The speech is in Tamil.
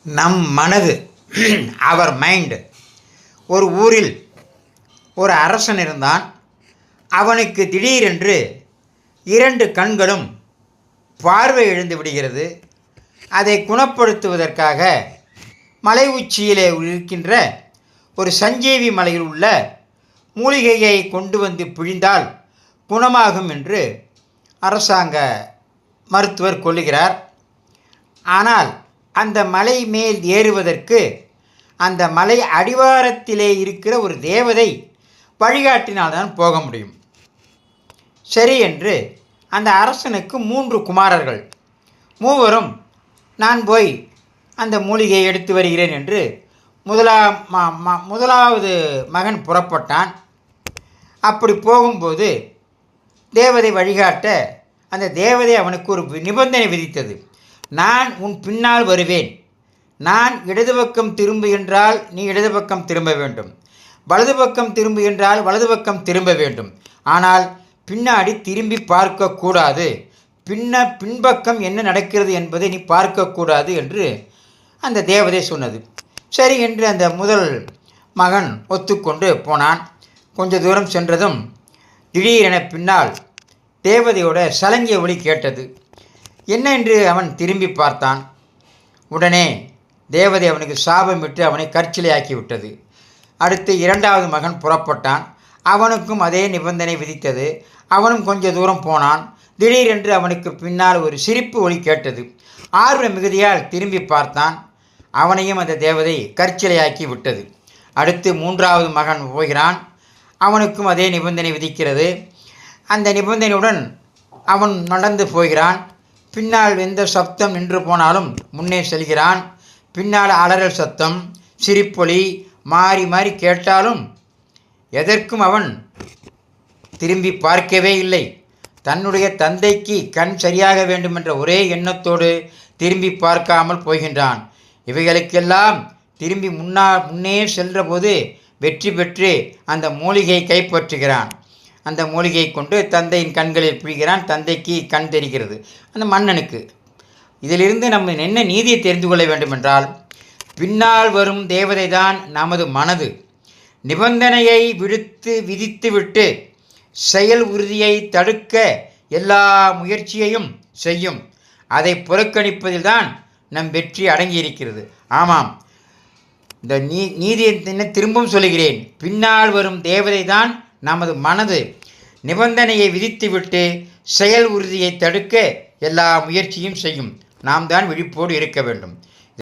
நம் மனது அவர் மைண்டு. ஒரு ஊரில் ஒரு அரசன் இருந்தான். அவனுக்கு திடீரென்று 2 கண்களும் பார்வை இழந்து விடுகிறது. அதை குணப்படுத்துவதற்காக மலை உச்சியிலே இருக்கின்ற ஒரு சஞ்சீவி மலையில் உள்ள மூலிகையை கொண்டு வந்து பிழிந்தால் குணமாகும் என்று அரசாங்க மருத்துவர் கொள்ளுகிறார். ஆனால் அந்த மலை மேல் ஏறுவதற்கு அந்த மலை அடிவாரத்திலே இருக்கிற ஒரு தேவதை வழிகாட்டினால்தான் போக முடியும். சரி என்று அந்த அரசனுக்கு 3 குமாரர்கள். மூவரும் நான் போய் அந்த மூலிகையை எடுத்து வருகிறேன் என்று முதலாவது மகன் புறப்பட்டான். அப்படி போகும்போது தேவதை வழிகாட்ட அந்த தேவதை அவனுக்கு ஒரு நிபந்தனை விதித்தது. நான் உன் பின்னால் வருவேன். நான் இடது பக்கம் திரும்புகின்றால் நீ இடது பக்கம் திரும்ப வேண்டும், வலது பக்கம் திரும்புகின்றால் வலது பக்கம் திரும்ப வேண்டும். ஆனால் பின்னாடி திரும்பி பார்க்கக்கூடாது. பின்பக்கம் என்ன நடக்கிறது என்பதை நீ பார்க்கக்கூடாது என்று அந்த தேவதை சொன்னது. சரி என்று அந்த முதல் மகன் ஒத்துக்கொண்டு போனான். கொஞ்ச தூரம் சென்றதும் திடீரென பின்னால் தேவதையோட சலங்கிய ஒலி கேட்டது. என்ன என்று அவன் திரும்பி பார்த்தான். உடனே தேவதை அவனுக்கு சாபமிட்டு அவனை கற்சிலையாக்கி விட்டது. அடுத்து 2வது மகன் புறப்பட்டான். அவனுக்கும் அதே நிபந்தனை விதித்தது. அவனும் கொஞ்ச தூரம் போனான். திடீரென்று அவனுக்கு பின்னால் ஒரு சிரிப்பு ஒலி கேட்டது. ஆர்வ மிகுதியால் திரும்பி பார்த்தான். அவனையும் அந்த தேவதை கற்சிலையாக்கி விட்டது. அடுத்து 3வது மகன் போகிறான். அவனுக்கும் அதே நிபந்தனை விதிக்கிறது. அந்த நிபந்தனையுடன் அவன் நடந்து போகிறான். பின்னால் எந்த சப்தம் நின்று போனாலும் முன்னே செல்கிறான். பின்னால் அலறல் சத்தம், சிரிப்பொலி மாறி மாறி கேட்டாலும் எதற்கும் அவன் திரும்பி பார்க்கவே இல்லை. தன்னுடைய தந்தைக்கு கண் சரியாக வேண்டுமென்ற ஒரே எண்ணத்தோடு திரும்பி பார்க்காமல் போகின்றான். இவைகளுக்கெல்லாம் திரும்பி முன்னே சென்றபோது வெற்றி பெற்று அந்த மூலிகையை கைப்பற்றுகிறான். அந்த மூலிகையை கொண்டு தந்தையின் கண்களில் பிழிகிறான். தந்தைக்கு கண் தெரிகிறது, அந்த மன்னனுக்கு. இதிலிருந்து நம்ம என்ன நீதியை தெரிந்து கொள்ள வேண்டுமென்றால், பின்னால் வரும் தேவதை தான் நமது மனது. நிபந்தனையை விதித்துவிட்டு செயல் உறுதியை தடுக்க எல்லா முயற்சியையும் செய்யும். அதை புறக்கணிப்பதில் தான் நம் வெற்றி அடங்கியிருக்கிறது. ஆமாம், இந்த நீதியை திரும்பவும் சொல்கிறேன். பின்னால் வரும் தேவதை தான் நமது மனது. நிபந்தனையை விதித்துவிட்டு செயல் உறுதியை தடுக்க எல்லா முயற்சியும் செய்யும். நாம் தான் விழிப்போடு இருக்க வேண்டும்.